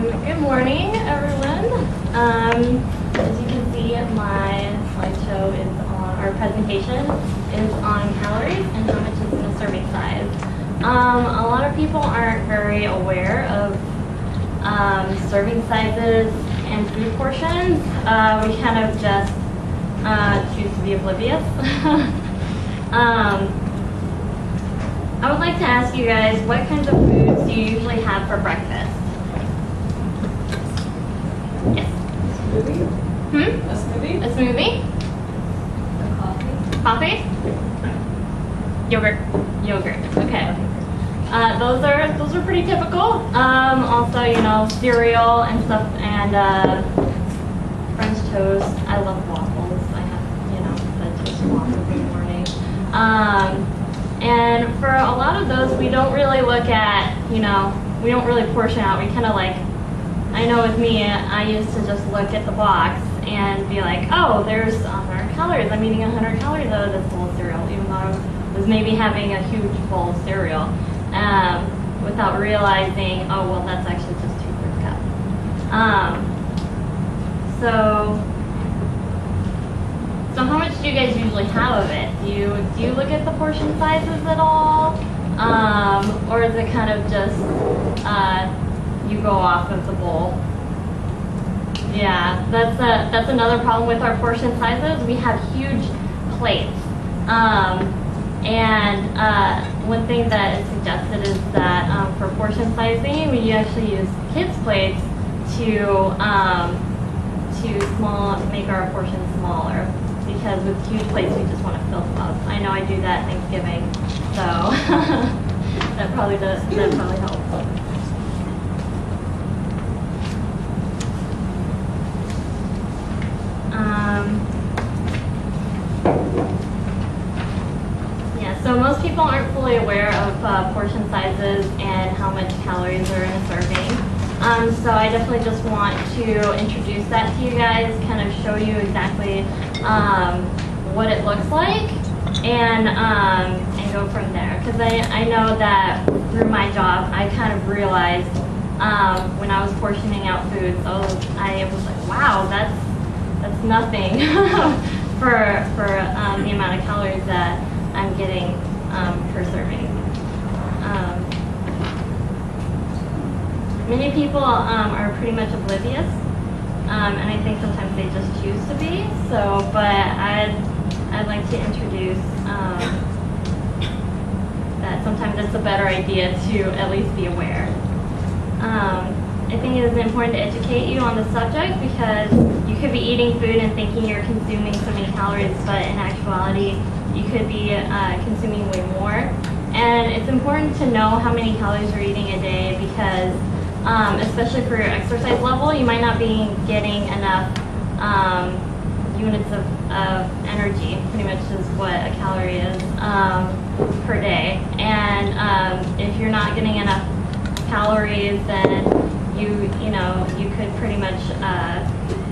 Good morning, everyone. As you can see, my slideshow is on, our presentation is on calories and how much is in a serving size. A lot of people aren't very aware of serving sizes and food portions. We kind of just choose to be oblivious. I would like to ask you guys, what kinds of foods do you usually have for breakfast? Yes. Smoothie? A smoothie? A smoothie? Coffee? Yogurt. Okay. Those are pretty typical. Also, cereal and stuff, and French toast. I love waffles. I have, the toast waffles in the morning. And for a lot of those, we don't really look at, we don't really portion out. We kind of I know with me, I used to just look at the box and be like, oh, there's 100 calories. I'm eating 100 calories out of this bowl of cereal, even though I was maybe having a huge bowl of cereal, without realizing, oh, well, that's actually just 2/3 cup. So how much do you guys usually have of it? Do you look at the portion sizes at all? Or is it kind of just you go off of the bowl? Yeah, that's another problem with our portion sizes. We have huge plates. One thing that is suggested is that for portion sizing, we actually use kids' plates to make our portions smaller. Because with huge plates, we just want to fill them up. I know I do that at Thanksgiving, so that probably helps. So most people aren't fully aware of portion sizes and how much calories are in a serving. So I definitely just want to introduce that to you guys, kind of show you exactly what it looks like, and go from there. Because I know that through my job, I kind of realized when I was portioning out foods, I was like, wow, that's nothing for the amount of calories that I'm getting per serving. Many people are pretty much oblivious, and I think sometimes they just choose to be. But I'd like to introduce that sometimes it's a better idea to at least be aware. I think it is important to educate you on the subject because you could be eating food and thinking you're consuming so many calories, but in actuality, you could be consuming way more. And it's important to know how many calories you're eating a day because, especially for your exercise level, you might not be getting enough units of energy, pretty much is what a calorie is, per day. And if you're not getting enough calories, then you could pretty much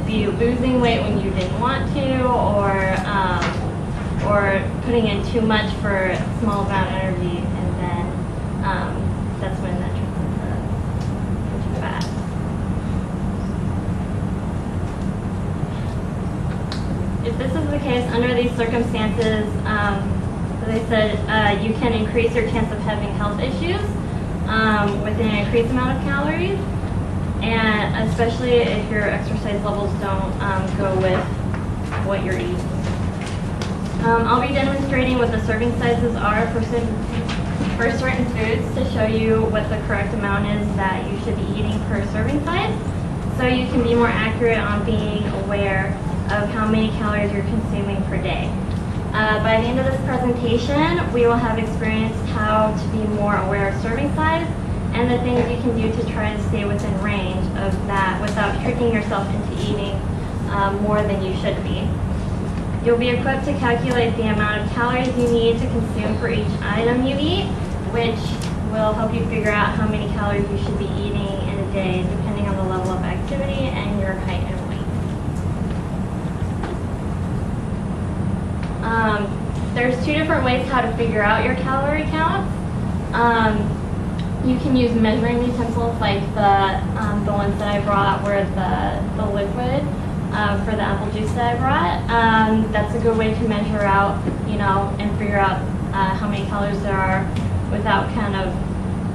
be losing weight when you didn't want to, or putting in too much for a small amount of energy, and then that's when that turns into fat. If this is the case, under these circumstances, as I said, you can increase your chance of having health issues with an increased amount of calories, and especially if your exercise levels don't go with what you're eating. I'll be demonstrating what the serving sizes are for certain foods to show you what the correct amount is that you should be eating per serving size, so you can be more accurate on being aware of how many calories you're consuming per day. By the end of this presentation, we will have experienced how to be more aware of serving size and the things you can do to try to stay within range of that without tricking yourself into eating more than you should be. You'll be equipped to calculate the amount of calories you need to consume for each item you eat, which will help you figure out how many calories you should be eating in a day depending on the level of activity and your height and weight. There's two different ways how to figure out your calorie count. You can use measuring utensils like the ones that I brought were the liquid for the apple juice that I brought. That's a good way to measure out, and figure out how many calories there are without kind of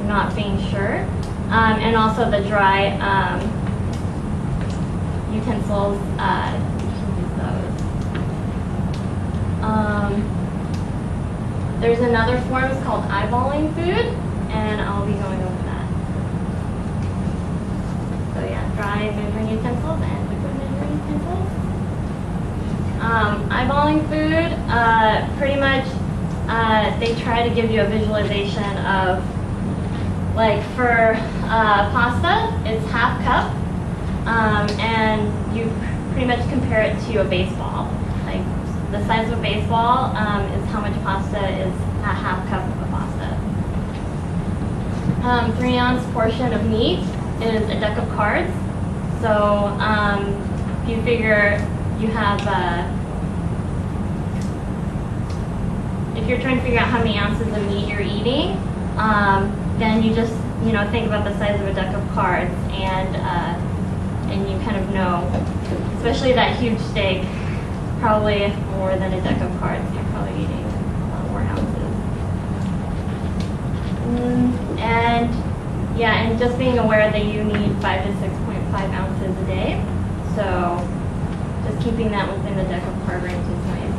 not being sure. And also the dry utensils, you can use those. There's another form, it's called eyeballing food, and I'll be going over that. So yeah, dry measuring utensils and liquid measuring utensils. Eyeballing food, pretty much they try to give you a visualization of, like for pasta, it's half cup, and you pretty much compare it to a baseball. Like the size of a baseball is how much pasta is a half cup of pasta. 3-ounce portion of meat is a deck of cards. So if you figure you have, if you're trying to figure out how many ounces of meat you're eating, then you just think about the size of a deck of cards, and you kind of know, especially that huge steak, probably more than a deck of cards. You're probably eating a lot more ounces. And just being aware that you need 5 to 6.5 ounces a day. So just keeping that within the deck of card range is nice.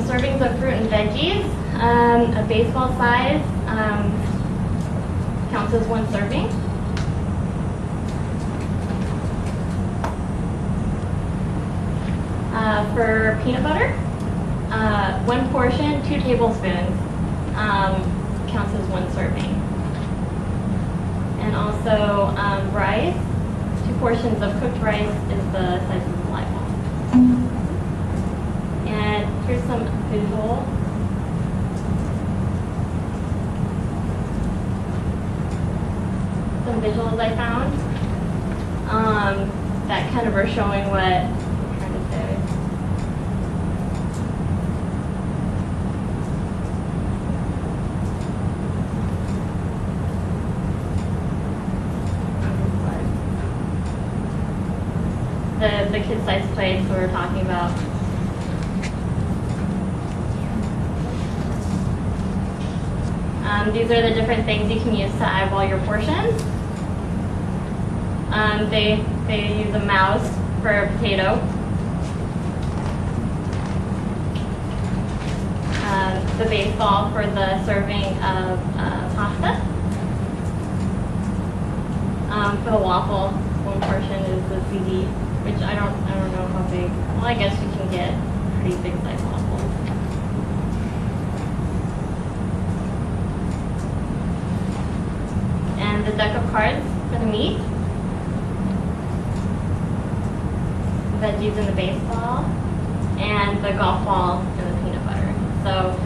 Servings of fruit and veggies, a baseball size counts as 1 serving. For peanut butter, 1 portion, 2 tablespoons counts as 1 serving. And also rice, 2 portions of cooked rice is the size of the light bulb. And here's some visual. Some visuals I found that kind of are showing what I'm trying to say. The kid size plates we were talking about. These are the different things you can use to eyeball your portions. They use a mouse for a potato. The baseball for the serving of pasta. For the waffle, 1 portion is the CD, which I don't know how big. Well, I guess you can get pretty big size waffles. And the deck of cards for the meat. Veggies in the baseball, and the golf ball and the peanut butter. So,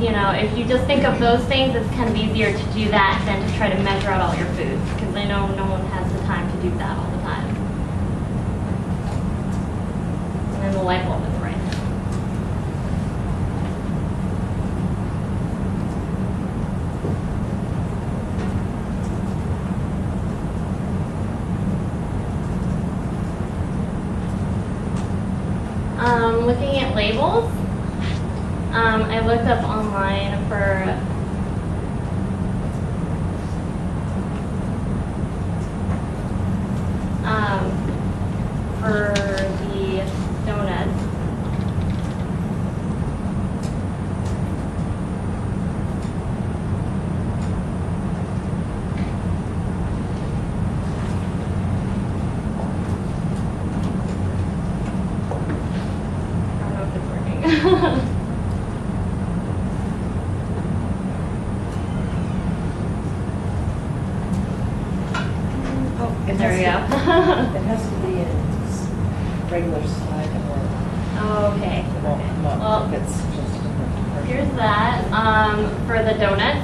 if you just think of those things, it's kind of easier to do that than to try to measure out all your foods, because I know no one has the time to do that all the time. And then the light bulb is right. Looking at labels, I looked up online for the donuts. There we go. It has to be in regular size or Oh, okay. it won't come up Well, if it's just a different person. here's that for the donuts.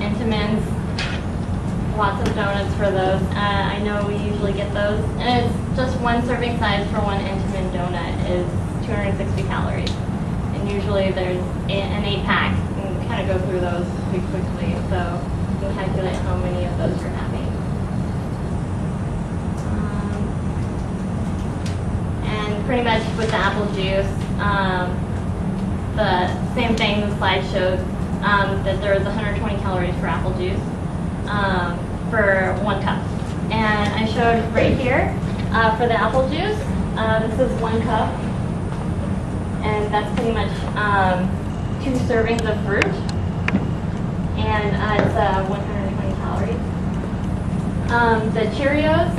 Entenmann's, lots of donuts for those. I know we usually get those. And it's just 1 serving size for 1 Entenmann donut is 260 calories. And usually there's an 8-pack. And kind of go through those pretty quickly. So can calculate how many of those you're having. And pretty much with the apple juice, the same thing the slide showed, that there was 120 calories for apple juice for 1 cup. And I showed right here for the apple juice, this is 1 cup, and that's pretty much 2 servings of fruit, and it's 120 calories. The Cheerios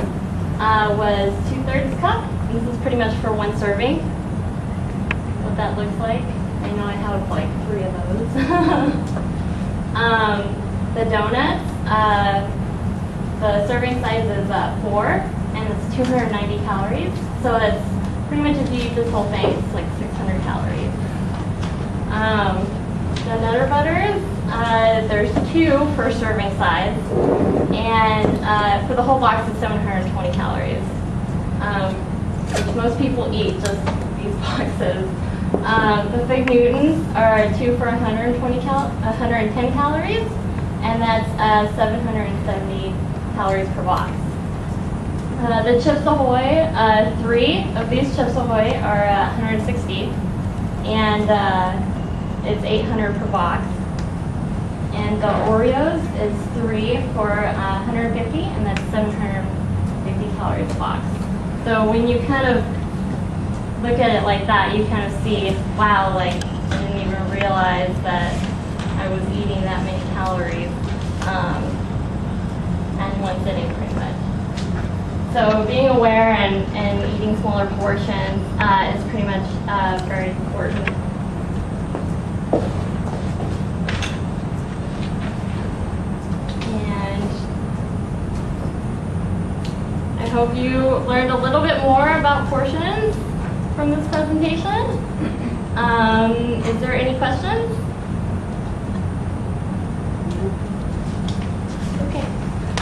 was 2/3 cup. This is pretty much for 1 serving. What that looks like. I know I have like 3 of those. The donuts, the serving size is 4, and it's 290 calories. So it's pretty much if you eat this whole thing, it's like 600 calories. The Nutter Butters, there's 2 per serving size, and for the whole box it's 720 calories, which most people eat just these boxes. The Fig Newtons are 2 for 110 calories, and that's 770 calories per box. The Chips Ahoy, 3 of these Chips Ahoy are 160, and it's 800 per box. And the Oreos is 3 for 150, and that's 750 calories a box. So when you kind of look at it like that, you kind of see, wow, like I didn't even realize that I was eating that many calories in one sitting, pretty much. So being aware and eating smaller portions is pretty much very important. And I hope you learned a little bit more about portions from this presentation. Is there any questions? Okay.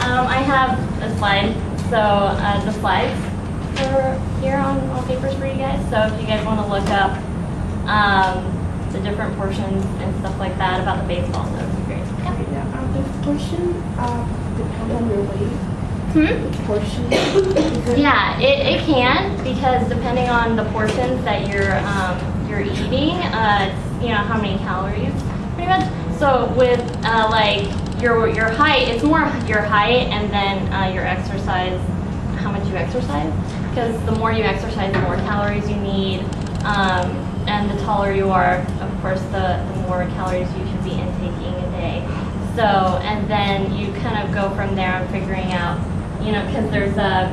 I have a slide. So the slides are here on papers for you guys. So if you guys want to look up the different portions and stuff like that about the baseball, that would be great. Yeah, the portion depends on your weight. Hmm? Portion. Yeah, it can, because depending on the portions that you're eating, it's, you know, how many calories, pretty much. So with like your height, it's more your height and then your exercise, how much you exercise. Because the more you exercise, the more calories you need, and the taller you are, of course, the more calories you should be intaking a day. So, and then you kind of go from there and figuring out, you know, because there's the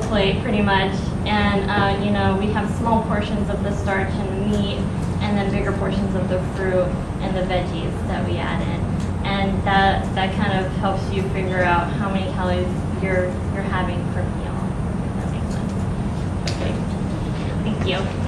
plate pretty much, and you know, we have small portions of the starch and the meat, and then bigger portions of the fruit and the veggies that we add in, and that kind of helps you figure out how many calories you're having per meal. If that makes sense. Okay. Thank you.